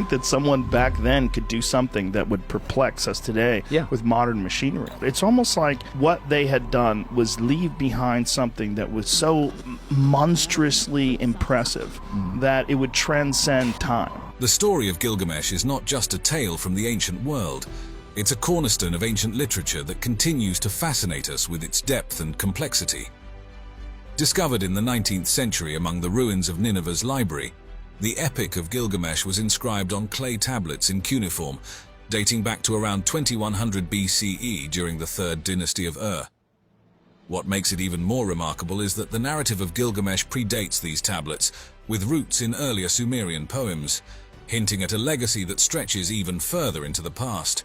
think that someone back then could do something that would perplex us today with modern machinery. It's almost like what they had done was leave behind something that was so monstrously impressive that it would transcend time. The story of Gilgamesh is not just a tale from the ancient world. It's a cornerstone of ancient literature that continues to fascinate us with its depth and complexity. Discovered in the 19th century among the ruins of Nineveh's library, the Epic of Gilgamesh was inscribed on clay tablets in cuneiform, dating back to around 2100 BCE during the Third Dynasty of Ur. What makes it even more remarkable is that the narrative of Gilgamesh predates these tablets, with roots in earlier Sumerian poems, hinting at a legacy that stretches even further into the past.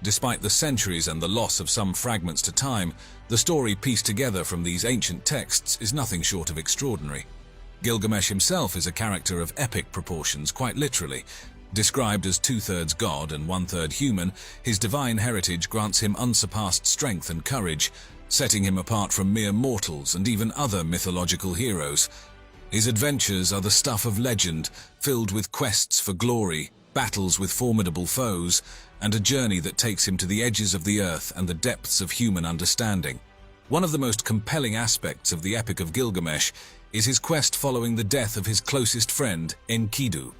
Despite the centuries and the loss of some fragments to time, the story pieced together from these ancient texts is nothing short of extraordinary. Gilgamesh himself is a character of epic proportions, quite literally. Described as 2/3 god and 1/3 human, his divine heritage grants him unsurpassed strength and courage, setting him apart from mere mortals and even other mythological heroes. His adventures are the stuff of legend, filled with quests for glory, battles with formidable foes, and a journey that takes him to the edges of the earth and the depths of human understanding. One of the most compelling aspects of the Epic of Gilgamesh is his quest following the death of his closest friend, Enkidu.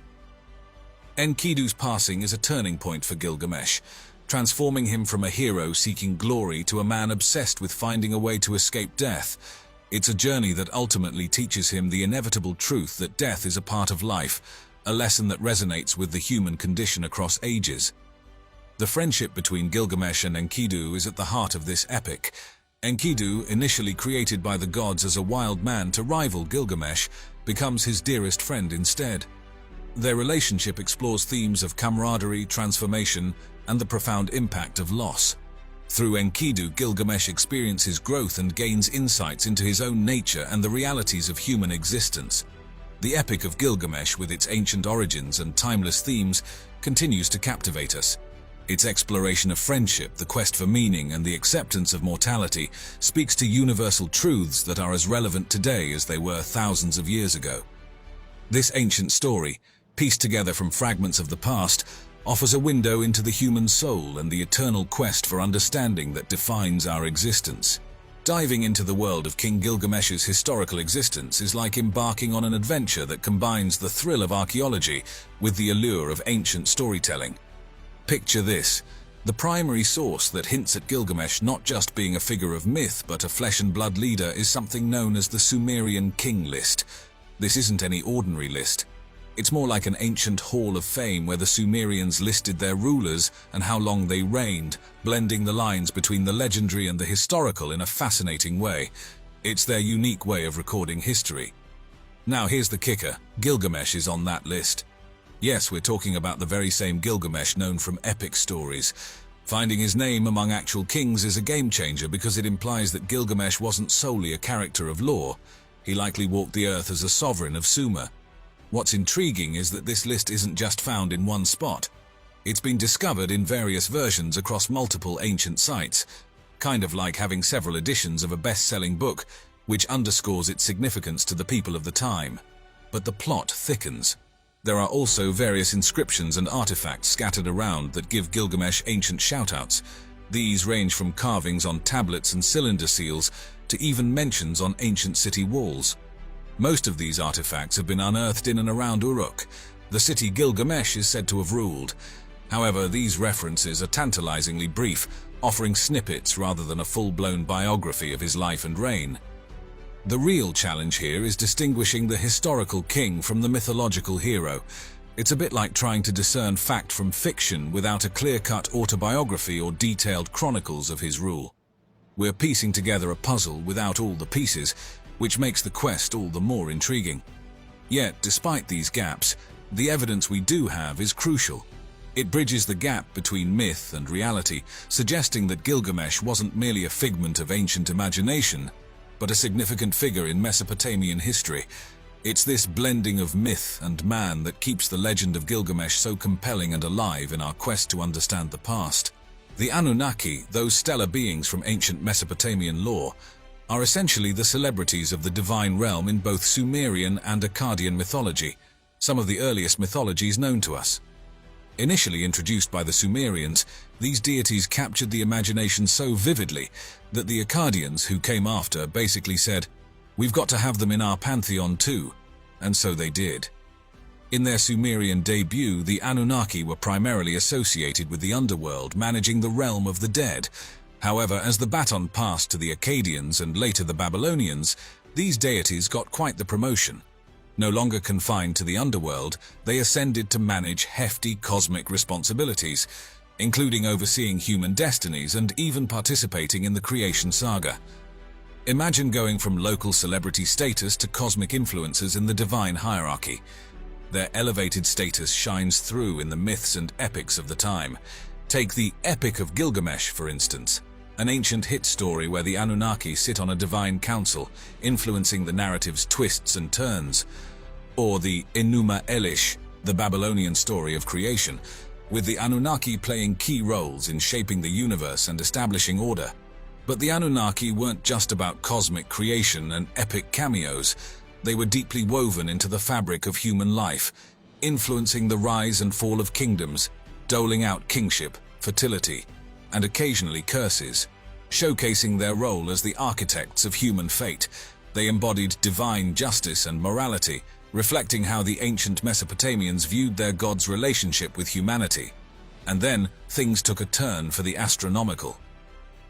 Enkidu's passing is a turning point for Gilgamesh, transforming him from a hero seeking glory to a man obsessed with finding a way to escape death. It's a journey that ultimately teaches him the inevitable truth that death is a part of life, a lesson that resonates with the human condition across ages. The friendship between Gilgamesh and Enkidu is at the heart of this epic. Enkidu, initially created by the gods as a wild man to rival Gilgamesh, becomes his dearest friend instead. Their relationship explores themes of camaraderie, transformation, and the profound impact of loss. Through Enkidu, Gilgamesh experiences growth and gains insights into his own nature and the realities of human existence. The Epic of Gilgamesh, with its ancient origins and timeless themes, continues to captivate us. Its exploration of friendship, the quest for meaning, and the acceptance of mortality speaks to universal truths that are as relevant today as they were thousands of years ago. This ancient story, pieced together from fragments of the past, offers a window into the human soul and the eternal quest for understanding that defines our existence. Diving into the world of King Gilgamesh's historical existence is like embarking on an adventure that combines the thrill of archaeology with the allure of ancient storytelling. Picture this: the primary source that hints at Gilgamesh not just being a figure of myth but a flesh-and-blood leader is something known as the Sumerian King List. This isn't any ordinary list. It's more like an ancient hall of fame where the Sumerians listed their rulers and how long they reigned, blending the lines between the legendary and the historical in a fascinating way. It's their unique way of recording history. Now here's the kicker: Gilgamesh is on that list. Yes, we're talking about the very same Gilgamesh known from epic stories. Finding his name among actual kings is a game-changer because it implies that Gilgamesh wasn't solely a character of lore. He likely walked the earth as a sovereign of Sumer. What's intriguing is that this list isn't just found in one spot. It's been discovered in various versions across multiple ancient sites, kind of like having several editions of a best-selling book, which underscores its significance to the people of the time. But the plot thickens. There are also various inscriptions and artifacts scattered around that give Gilgamesh ancient shoutouts. These range from carvings on tablets and cylinder seals to even mentions on ancient city walls. Most of these artifacts have been unearthed in and around Uruk, the city Gilgamesh is said to have ruled. However, these references are tantalizingly brief, offering snippets rather than a full-blown biography of his life and reign. The real challenge here is distinguishing the historical king from the mythological hero. It's a bit like trying to discern fact from fiction without a clear-cut autobiography or detailed chronicles of his rule. We're piecing together a puzzle without all the pieces, which makes the quest all the more intriguing. Yet, despite these gaps, the evidence we do have is crucial. It bridges the gap between myth and reality, suggesting that Gilgamesh wasn't merely a figment of ancient imagination, but a significant figure in Mesopotamian history. It's this blending of myth and man that keeps the legend of Gilgamesh so compelling and alive in our quest to understand the past. The Anunnaki, those stellar beings from ancient Mesopotamian lore, are essentially the celebrities of the divine realm in both Sumerian and Akkadian mythology, some of the earliest mythologies known to us. Initially introduced by the Sumerians, these deities captured the imagination so vividly that the Akkadians, who came after, basically said, "We've got to have them in our pantheon too," and so they did. In their Sumerian debut, the Anunnaki were primarily associated with the underworld, managing the realm of the dead. However, as the baton passed to the Akkadians and later the Babylonians, these deities got quite the promotion. No longer confined to the underworld, they ascended to manage hefty cosmic responsibilities, including overseeing human destinies and even participating in the creation saga. Imagine going from local celebrity status to cosmic influencers in the divine hierarchy. Their elevated status shines through in the myths and epics of the time. Take the Epic of Gilgamesh, for instance, an ancient hit story where the Anunnaki sit on a divine council, influencing the narrative's twists and turns. Or the Enuma Elish, the Babylonian story of creation, with the Anunnaki playing key roles in shaping the universe and establishing order. But the Anunnaki weren't just about cosmic creation and epic cameos. They were deeply woven into the fabric of human life, influencing the rise and fall of kingdoms, doling out kingship, fertility, and occasionally curses. Showcasing their role as the architects of human fate, they embodied divine justice and morality, reflecting how the ancient Mesopotamians viewed their gods' relationship with humanity. And then, things took a turn for the astronomical.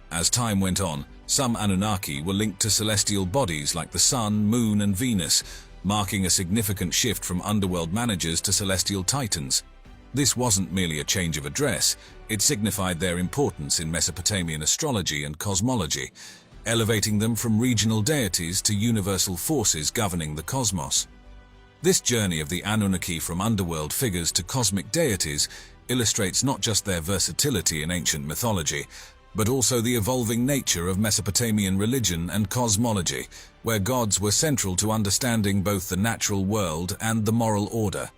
As time went on, some Anunnaki were linked to celestial bodies like the Sun, Moon, and Venus, marking a significant shift from underworld managers to celestial titans. This wasn't merely a change of address, it signified their importance in Mesopotamian astrology and cosmology, elevating them from regional deities to universal forces governing the cosmos. This journey of the Anunnaki from underworld figures to cosmic deities illustrates not just their versatility in ancient mythology, but also the evolving nature of Mesopotamian religion and cosmology, where gods were central to understanding both the natural world and the moral order.